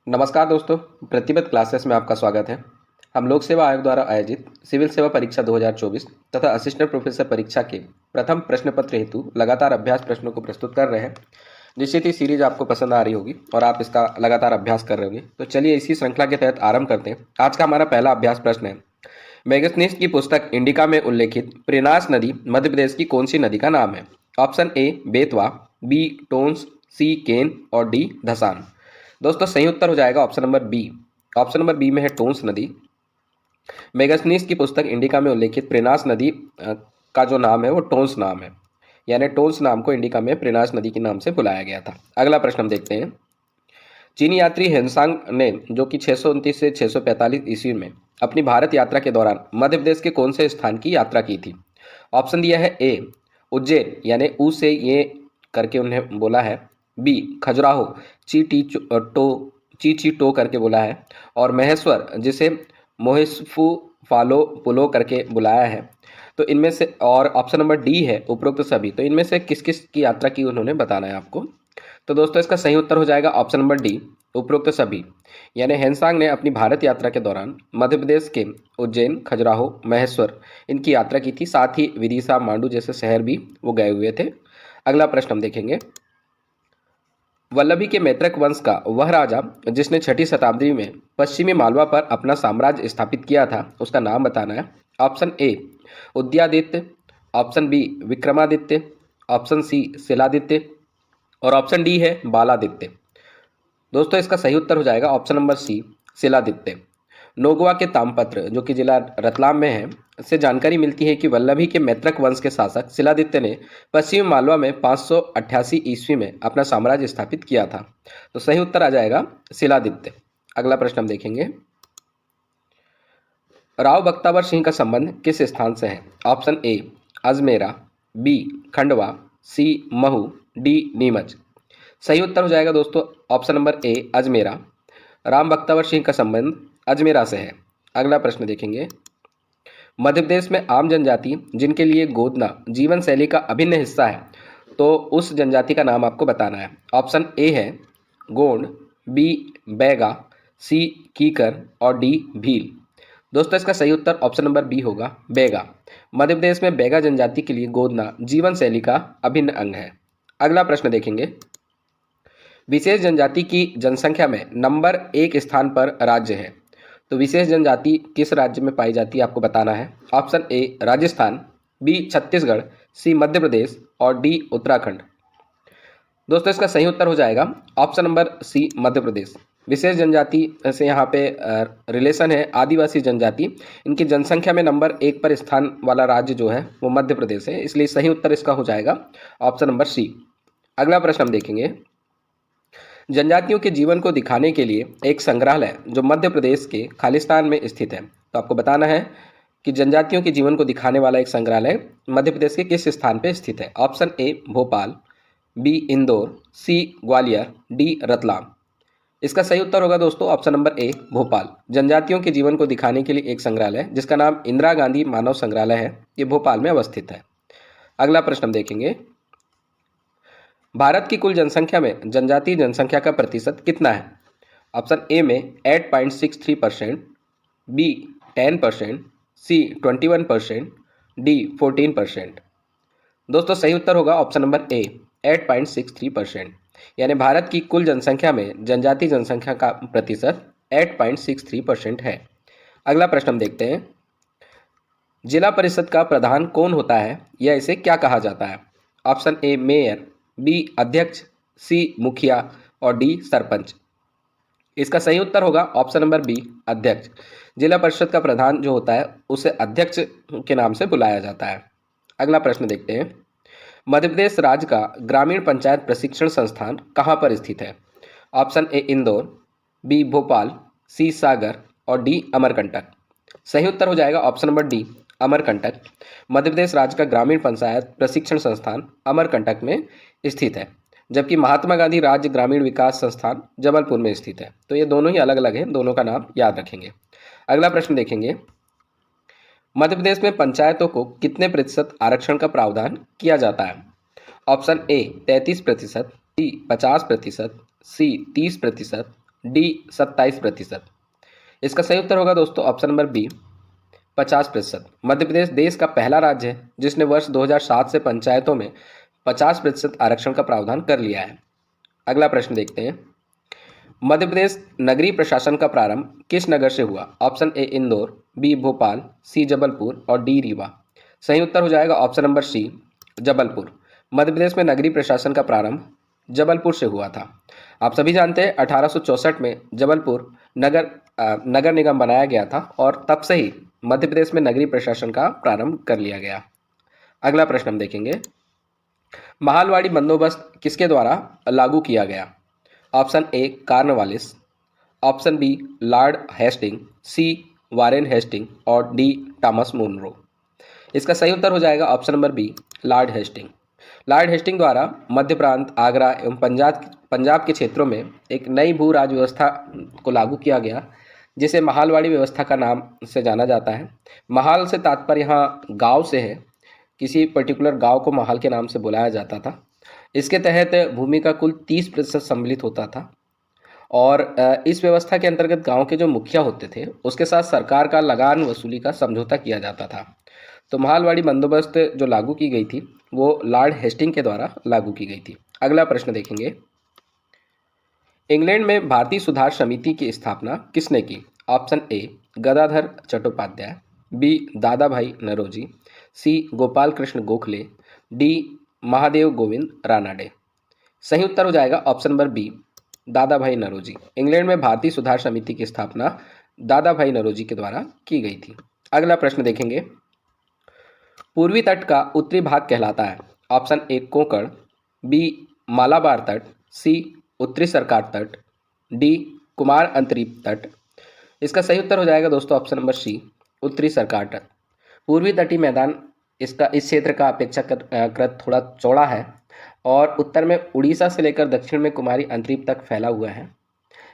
नमस्कार दोस्तों, प्रतिबद्ध क्लासेस में आपका स्वागत है। हम लोक सेवा आयोग द्वारा आयोजित सिविल सेवा परीक्षा 2024 तथा असिस्टेंट प्रोफेसर परीक्षा के प्रथम प्रश्न पत्र हेतु लगातार अभ्यास प्रश्नों को प्रस्तुत कर रहे हैं। निश्चित ही सीरीज आपको पसंद आ रही होगी और आप इसका लगातार अभ्यास कर रहे होंगे। तो चलिए इसी श्रृंखला के तहत आरंभ करते हैं। आज का हमारा पहला अभ्यास प्रश्न है, मेगस्थनीज की पुस्तक इंडिका में उल्लेखित प्रेनास नदी मध्य प्रदेश की कौन सी नदी का नाम है? Option A Betwa, B Tons, C Ken और डी धसान। दोस्तों सही उत्तर हो जाएगा option number B. Option number B में है टोंस नदी। मेगस्थनीज की पुस्तक इंडिका में उल्लेखित प्रेनास नदी का जो नाम है वो टोंस नाम है, यानी टोंस नाम को इंडिका में प्रेनास नदी के नाम से बुलाया गया था। अगला प्रश्न हम देखते हैं। चीनी यात्री हेनसांग ने जो कि 629 से 645 ईस्वी में अपनी भारत यात्रा के दौरान मध्य प्रदेश के कौन से स्थान की यात्रा की थी? ऑप्शन दिया है ए उज्जैन, यानी ऊ से ये करके उन्हें बोला है। बी खजुराहो, ची टो करके बोला है। और महेश्वर, जिसे मोहेसफू फालो पुलो करके बुलाया है। तो इनमें से, और ऑप्शन नंबर डी है उपरोक्त सभी। तो इनमें से किस किस की यात्रा की उन्होंने बताना है आपको। तो दोस्तों इसका सही उत्तर हो जाएगा ऑप्शन नंबर डी, उपरोक्त सभी। यानी हेनसांग ने अपनी भारत यात्रा के दौरान मध्य प्रदेश के उज्जैन, खजुराहो, महेश्वर इनकी यात्रा की थी। साथ ही विदिशा, मांडू जैसे शहर भी वो गए हुए थे। अगला प्रश्न हम देखेंगे। वल्लभी के मैत्रक वंश का वह राजा जिसने 6ठी शताब्दी में पश्चिमी मालवा पर अपना साम्राज्य स्थापित किया था, उसका नाम बताना है। Option A Udayaditya, option B Vikramaditya, option C Shiladitya और ऑप्शन डी है बालादित्य। दोस्तों इसका सही उत्तर हो जाएगा ऑप्शन नंबर सी शिलादित्य। नोगवा के तामपत्र जो कि जिला रतलाम में है, से जानकारी मिलती है कि वल्लभी के मैत्रक वंश के शासक शिलादित्य ने पश्चिमी मालवा में 588 ईस्वी में अपना साम्राज्य स्थापित किया था। तो सही उत्तर आ जाएगा शिलादित्य। अगला प्रश्न हम देखेंगे। राव बख्तावर सिंह का संबंध किस स्थान से है? Option A Ajmera, B Khandwa, C Mhow, D Neemuch. सही उत्तर हो जाएगा दोस्तों option number A Ajmera. Ram Bakhtawar Singh का संबंध अजमेरा से है। अगला प्रश्न देखेंगे। मध्य प्रदेश में आम जनजाति जिनके लिए गोदना जीवन शैली का अभिन्न हिस्सा है, तो उस जनजाति का नाम आपको बताना है। ऑप्शन ए है गोंड, बी बैगा, सी कीकर और डी भील। दोस्तों इसका सही उत्तर ऑप्शन नंबर बी होगा बैगा। मध्य प्रदेश में बैगा जनजाति के लिए गोदना जीवन शैली का अभिन्न अंग है। अगला प्रश्न देखेंगे। विशेष जनजाति की जनसंख्या में नंबर 1 स्थान पर राज्य है, तो विशेष जनजाति किस राज्य में पाई जाती है आपको बताना है। Option A Rajasthan, B Chhattisgarh, C Madhya Pradesh और डी उत्तराखंड। दोस्तों इसका सही उत्तर हो जाएगा ऑप्शन नंबर सी मध्य प्रदेश। विशेष जनजाति से यहाँ पे रिलेशन है आदिवासी जनजाति। इनकी जनसंख्या में नंबर 1 पर स्थान वाला राज्य जो है वो मध्य प्रदेश है, इसलिए सही उत्तर इसका हो जाएगा ऑप्शन नंबर सी। अगला प्रश्न हम देखेंगे। जनजातियों के जीवन को दिखाने के लिए एक संग्रहालय जो मध्य प्रदेश के खालिस्तान में स्थित है, तो आपको बताना है कि जनजातियों के जीवन को दिखाने वाला एक संग्रहालय मध्य प्रदेश के किस स्थान पर स्थित है। Option A Bhopal, B Indore, C Gwalior, D Ratlam. इसका सही उत्तर होगा दोस्तों ऑप्शन नंबर ए भोपाल। जनजातियों के जीवन को दिखाने के लिए एक संग्रहालय जिसका नाम इंदिरा गांधी मानव संग्रहालय है, ये भोपाल में अवस्थित है। अगला प्रश्न हम देखेंगे। भारत की कुल जनसंख्या में जनजातीय जनसंख्या का प्रतिशत कितना है? ऑप्शन ए में 8.63%, बी 10%, सी 21%, डी 14%। दोस्तों सही उत्तर होगा ऑप्शन नंबर ए 8.63%, यानी भारत की कुल जनसंख्या में जनजातीय जनसंख्या का प्रतिशत 8.63% है। अगला प्रश्न हम देखते हैं। जिला परिषद का प्रधान कौन होता है या इसे क्या कहा जाता है? ऑप्शन ए मेयर, बी अध्यक्ष, सी मुखिया और डी सरपंच। इसका सही उत्तर होगा ऑप्शन नंबर बी अध्यक्ष। जिला परिषद का प्रधान जो होता है उसे अध्यक्ष के नाम से बुलाया जाता है। अगला प्रश्न देखते हैं। मध्य प्रदेश राज्य का ग्रामीण पंचायत प्रशिक्षण संस्थान कहाँ पर स्थित है? Option A Indore, B Bhopal, C Sagar और डी अमरकंटक। सही उत्तर हो जाएगा option number D Amarkantak. Madhya Pradesh राज्य का ग्रामीण पंचायत प्रशिक्षण संस्थान अमरकंटक में स्थित है, जबकि महात्मा गांधी राज्य ग्रामीण विकास संस्थान जबलपुर में स्थित है। तो ये दोनों ही अलग अलग हैं, दोनों का नाम याद रखेंगे। अगला प्रश्न देखेंगे। मध्य प्रदेश में पंचायतों को कितने प्रतिशत आरक्षण का प्रावधान किया जाता है? Option A 33%, B 50%, C 30%, D 27%। इसका सही उत्तर होगा दोस्तों option number B 50%। Madhya Pradesh देश का पहला राज्य है जिसने वर्ष 2007 से पंचायतों में 50% आरक्षण का प्रावधान कर लिया है। अगला प्रश्न देखते हैं। मध्य प्रदेश नगरीय प्रशासन का प्रारंभ किस नगर से हुआ? Option A Indore, B Bhopal, C Jabalpur और डी रीवा। सही उत्तर हो जाएगा option number C Jabalpur. Madhya Pradesh में नगरीय प्रशासन का प्रारंभ जबलपुर से हुआ था। आप सभी जानते हैं 1864 में जबलपुर नगर निगम बनाया गया था और तब से ही मध्य प्रदेश में नगरीय प्रशासन का प्रारंभ कर लिया गया। अगला प्रश्न हम देखेंगे। महालवाड़ी बंदोबस्त किसके द्वारा लागू किया गया? Option A Cornwallis, option B Lord Hastings, C Warren Hastings और डी थॉमस मुनरो। इसका सही उत्तर हो जाएगा option number B Lord Hastings. Lord Hastings द्वारा मध्य प्रांत, आगरा एवं पंजाब के क्षेत्रों में एक नई भू राज व्यवस्था को लागू किया गया जिसे महालवाड़ी व्यवस्था का नाम से जाना जाता है। महाल से तात्पर्य यहाँ गांव से है, किसी पर्टिकुलर गांव को महाल के नाम से बुलाया जाता था। इसके तहत भूमि का कुल 30% सम्मिलित होता था और इस व्यवस्था के अंतर्गत गांव के जो मुखिया होते थे उसके साथ सरकार का लगान वसूली का समझौता किया जाता था। तो महालवाड़ी बंदोबस्त जो लागू की गई थी वो लॉर्ड हेस्टिंग के द्वारा लागू की गई थी। अगला प्रश्न देखेंगे। इंग्लैंड में भारतीय सुधार समिति की स्थापना किसने की? Option A Gadadhar Chattopadhyay, B Dadabhai Naoroji, C Gopal Krishna Gokhale, D Mahadev Govind Ranade. सही उत्तर हो जाएगा option number B Dadabhai Naoroji. England में भारतीय सुधार समिति की स्थापना दादा भाई नरोजी के द्वारा की गई थी। अगला प्रश्न देखेंगे। पूर्वी तट का उत्तरी भाग कहलाता है? Option A Konkan, B Malabar तट, सी उत्तरी सरकार तट, डी कुमार अंतरीप तट। इसका सही उत्तर हो जाएगा दोस्तों ऑप्शन नंबर सी उत्तरी सरकार तट। पूर्वी तटीय मैदान इस क्षेत्र का अपेक्षाकृत थोड़ा चौड़ा है और उत्तर में उड़ीसा से लेकर दक्षिण में कुमारी अंतरीप तक फैला हुआ है।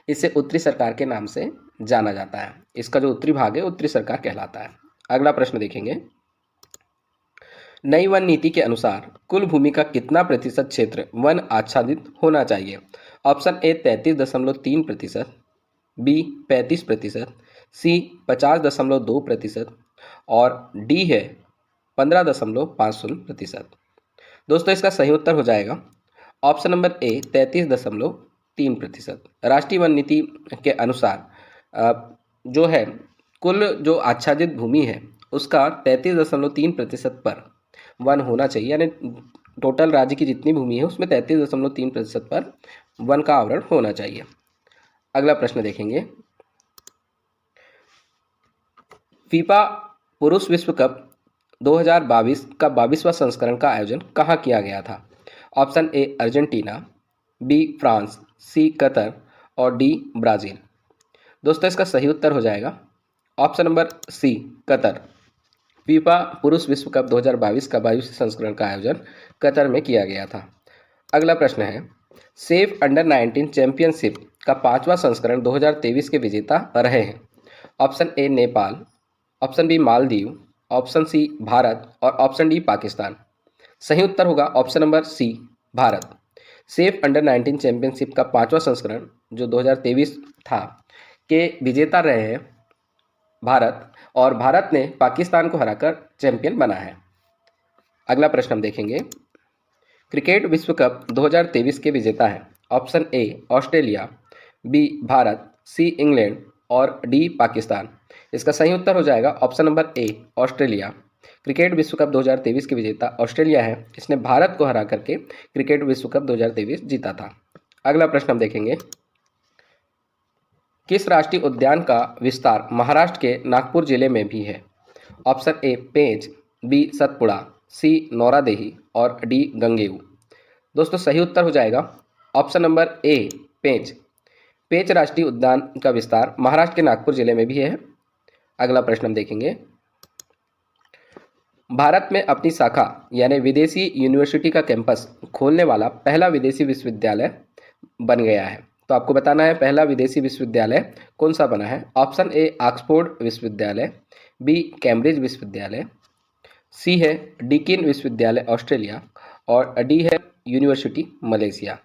इसे उत्तरी सरकार के नाम से जाना जाता है। इसका जो उत्तरी भाग है उत्तरी सरकार कहलाता है। अगला प्रश्न देखेंगे। नई वन नीति के अनुसार कुल भूमि का कितना प्रतिशत क्षेत्र वन आच्छादित होना चाहिए? ऑप्शन ए 33.3%, बी 35%, सी 50.2% और डी है 15.50%। दोस्तों इसका सही उत्तर हो जाएगा ऑप्शन नंबर ए 33.3%। राष्ट्रीय वन नीति के अनुसार जो है कुल जो आच्छादित भूमि है उसका 33.3% पर वन होना चाहिए, यानी टोटल राज्य की जितनी भूमि है उसमें 33.3% पर वन का आवरण होना चाहिए। अगला प्रश्न देखेंगे। फीफा पुरुष विश्व कप 2022 का 22वां संस्करण का आयोजन कहाँ किया गया था? Option A Argentina, B France, C Qatar और डी ब्राज़ील। दोस्तों इसका सही उत्तर हो जाएगा option number C Qatar. FIFA पुरुष विश्व कप 2022 का 22वें संस्करण का आयोजन कतर में किया गया था। अगला प्रश्न है। सेफ अंडर 19 चैंपियनशिप का 5वां संस्करण 2023 के विजेता रहे हैं? Option A Nepal, option B Maldives, option C Bharat और ऑप्शन डी पाकिस्तान। सही उत्तर होगा option number C Bharat. SAFF under 19 championship का 5वां संस्करण जो 2023 था के विजेता रहे हैं भारत और भारत ने पाकिस्तान को हराकर चैंपियन बना है। अगला प्रश्न हम देखेंगे। क्रिकेट विश्व कप 2023 के विजेता हैं? Option A Australia, B Bharat, C England और डी पाकिस्तान। इसका सही उत्तर हो जाएगा option number A Australia. Cricket विश्व कप 2023 के विजेता ऑस्ट्रेलिया है। इसने भारत को हरा करके क्रिकेट विश्व कप 2023 जीता था। अगला प्रश्न हम देखेंगे। किस राष्ट्रीय उद्यान का विस्तार महाराष्ट्र के नागपुर जिले में भी है? Option A Pench, B Satpura, C Nauradehi और डी गंगेऊ। दोस्तों सही उत्तर हो जाएगा ऑप्शन नंबर ए पेंच। पेंच राष्ट्रीय उद्यान का विस्तार महाराष्ट्र के नागपुर जिले में भी है। अगला प्रश्न हम देखेंगे। भारत में अपनी शाखा यानी विदेशी यूनिवर्सिटी का कैंपस खोलने वाला पहला विदेशी विश्वविद्यालय बन गया है। तो आपको बताना है पहला विदेशी विश्वविद्यालय कौन सा बना है। ऑप्शन ए ऑक्सफोर्ड विश्वविद्यालय, बी कैम्ब्रिज विश्वविद्यालय, सी है डीकिन विश्वविद्यालय ऑस्ट्रेलिया और डी है यूनिवर्सिटी मलेशिया।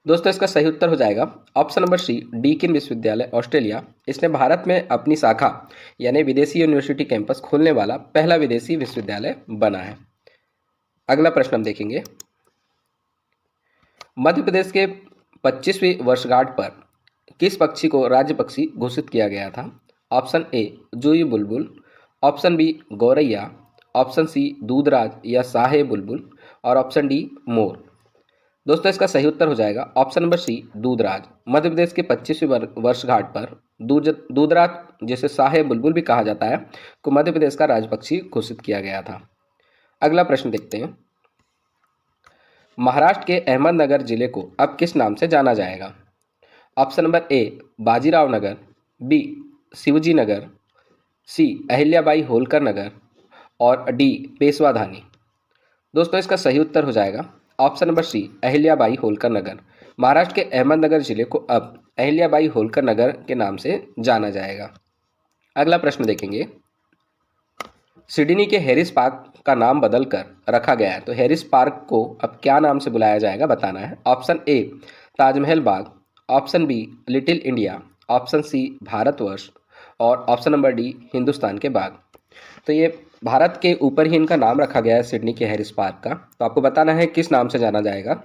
दोस्तों इसका सही उत्तर हो जाएगा ऑप्शन नंबर सी, डीकिन विश्वविद्यालय ऑस्ट्रेलिया। इसने भारत में अपनी शाखा यानी विदेशी यूनिवर्सिटी कैंपस खोलने वाला पहला विदेशी विश्वविद्यालय बना है। अगला प्रश्न हम देखेंगे, मध्य प्रदेश के 25वीं वर्षगांठ पर किस पक्षी को राज्य पक्षी घोषित किया गया था? ऑप्शन ए जूही बुलबुल, ऑप्शन बी गौरैया, ऑप्शन सी दूधराज या साहे बुलबुल और ऑप्शन डी मोर। दोस्तों इसका सही उत्तर हो जाएगा ऑप्शन नंबर सी, दूधराज। मध्य प्रदेश के 25वीं वर्षगांठ पर दूधराज, जिसे साहे बुलबुल भी कहा जाता है, को मध्य प्रदेश का राज्य पक्षी घोषित किया गया था। अगला प्रश्न देखते हैं, महाराष्ट्र के अहमदनगर जिले को अब किस नाम से जाना जाएगा? Option number A Bajirao Nagar, B Shivaji Nagar, C Ahilyabai Holkar Nagar और डी पेशवाधानी। दोस्तों इसका सही उत्तर हो जाएगा option number C, Ahilyabai Holkar Nagar. Maharashtra के अहमदनगर जिले को अब अहिल्याबाई होलकर नगर के नाम से जाना जाएगा। अगला प्रश्न देखेंगे, सिडनी के हैरिस पार्क का नाम बदलकर रखा गया है, तो हैरिस पार्क को अब क्या नाम से बुलाया जाएगा बताना है। Option A Taj Mahal Bagh, option B little India, option C Bharatvarsh और ऑप्शन नंबर डी हिंदुस्तान के बाग। तो ये भारत के ऊपर ही इनका नाम रखा गया है सिडनी के हैरिस पार्क का। तो आपको बताना है किस नाम से जाना जाएगा।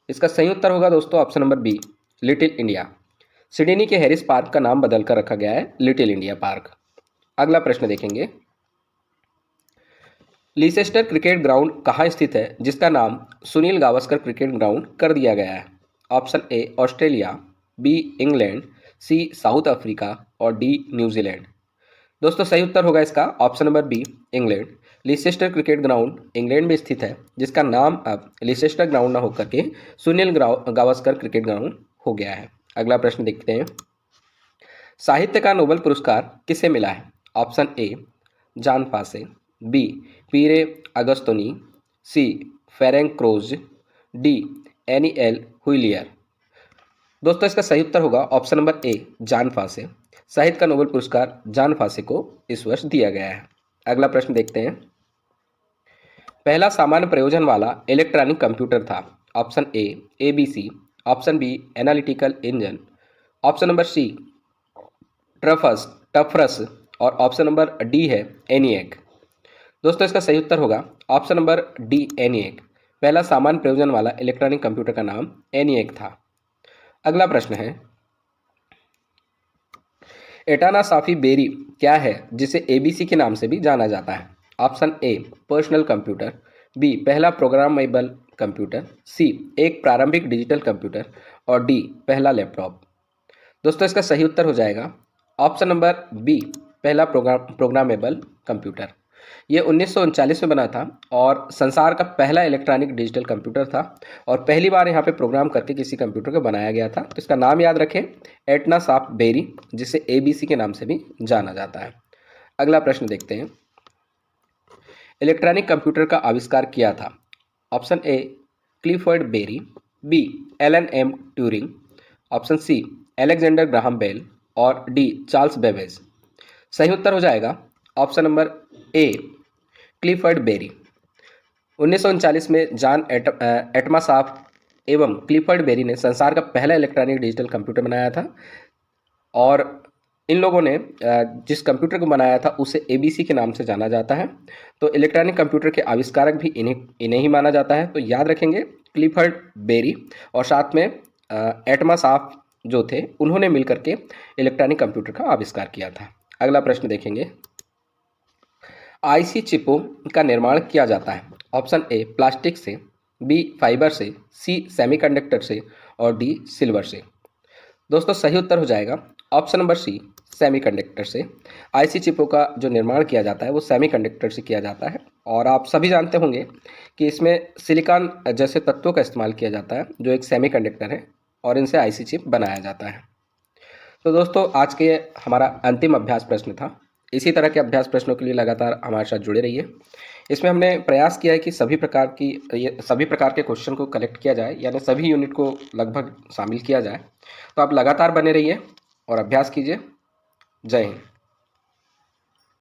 इसका सही उत्तर होगा दोस्तों option number B, little India. Sydney के हैरिस पार्क का नाम बदलकर रखा गया है लिटिल इंडिया पार्क। अगला प्रश्न देखेंगे, लीसेस्टर क्रिकेट ग्राउंड कहाँ स्थित है जिसका नाम सुनील गावस्कर क्रिकेट ग्राउंड कर दिया गया है? Option A Australia, B England, C South Africa और डी न्यूजीलैंड। दोस्तों सही उत्तर होगा इसका option number B, England. Leicester cricket ground England में स्थित है, जिसका नाम अब लीसेस्टर ग्राउंड न होकर के सुनील गावस्कर क्रिकेट ग्राउंड हो गया है। अगला प्रश्न देखते हैं, साहित्य का नोबेल पुरस्कार किसे मिला है? ऑप्शन ए जान फासे, बी पीरे अगस्तोनी, सी फेरेंक क्रोज, डी एनिएल हुइलियर। दोस्तों इसका सही उत्तर होगा ऑप्शन नंबर ए, जान फासे। साहित्य का नोबेल पुरस्कार जान फासे को इस वर्ष दिया गया है। अगला प्रश्न देखते हैं, पहला सामान्य प्रयोजन वाला इलेक्ट्रॉनिक कंप्यूटर था? Option A ABC, option B analytical engine, option number C टफरस और ऑप्शन नंबर डी है एनिएक। दोस्तों इसका सही उत्तर होगा ऑप्शन नंबर डी, एनिएक। पहला सामान्य प्रयोजन वाला इलेक्ट्रॉनिक कंप्यूटर का नाम एनिएक था। अगला प्रश्न है, एटाना साफी बेरी क्या है जिसे एबीसी के नाम से भी जाना जाता है? Option A personal computer, B पहला प्रोग्रामेबल कंप्यूटर, सी एक प्रारंभिक डिजिटल कंप्यूटर और डी पहला लैपटॉप। दोस्तों इसका सही उत्तर हो जाएगा ऑप्शन नंबर बी, पहला प्रोग्रामेबल कंप्यूटर। ये 1939 में बना था और संसार का पहला इलेक्ट्रॉनिक डिजिटल कंप्यूटर था और पहली बार यहाँ पे प्रोग्राम करके किसी कंप्यूटर को बनाया गया था। तो इसका नाम याद रखें, एटना साफ बेरी, जिसे एबीसी के नाम से भी जाना जाता है। अगला प्रश्न देखते हैं, इलेक्ट्रॉनिक कंप्यूटर का आविष्कार किया था? Option A Clifford Berry, B Alan M Turing, option C Alexander Graham Bell और डी चार्ल्स बेबेज। सही उत्तर हो जाएगा option number A Clifford Berry. 1939 में जॉन एटमासाफ एवं क्लिफर्ड बेरी ने संसार का पहला इलेक्ट्रॉनिक डिजिटल कंप्यूटर बनाया था और इन लोगों ने जिस कंप्यूटर को बनाया था उसे एबीसी के नाम से जाना जाता है। तो इलेक्ट्रॉनिक कंप्यूटर के आविष्कारक भी इन्हें ही माना जाता है। तो याद रखेंगे क्लिफर्ड बेरी और साथ में एटमासाफ जो थे उन्होंने मिलकर के इलेक्ट्रॉनिक कंप्यूटर का आविष्कार किया था। अगला प्रश्न देखेंगे, आईसी चिपों का निर्माण किया जाता है? ऑप्शन ए प्लास्टिक से, बी फाइबर से, सी सेमीकंडक्टर से और डी सिल्वर से। दोस्तों सही उत्तर हो जाएगा ऑप्शन नंबर सी, सेमीकंडक्टर से। आईसी चिपों का जो निर्माण किया जाता है वो सेमीकंडक्टर से किया जाता है और आप सभी जानते होंगे कि इसमें सिलिकॉन जैसे तत्वों का इस्तेमाल किया जाता है जो एक सेमीकंडक्टर है और इनसे आईसी चिप बनाया जाता है। तो दोस्तों आज के हमारा अंतिम अभ्यास प्रश्न था। इसी तरह के अभ्यास प्रश्नों के लिए लगातार हमारे साथ जुड़े रहिए। इसमें हमने प्रयास किया है कि सभी प्रकार के क्वेश्चन को कलेक्ट किया जाए, यानी सभी यूनिट को लगभग शामिल किया जाए। तो आप लगातार बने रहिए और अभ्यास कीजिए। जय हिंद।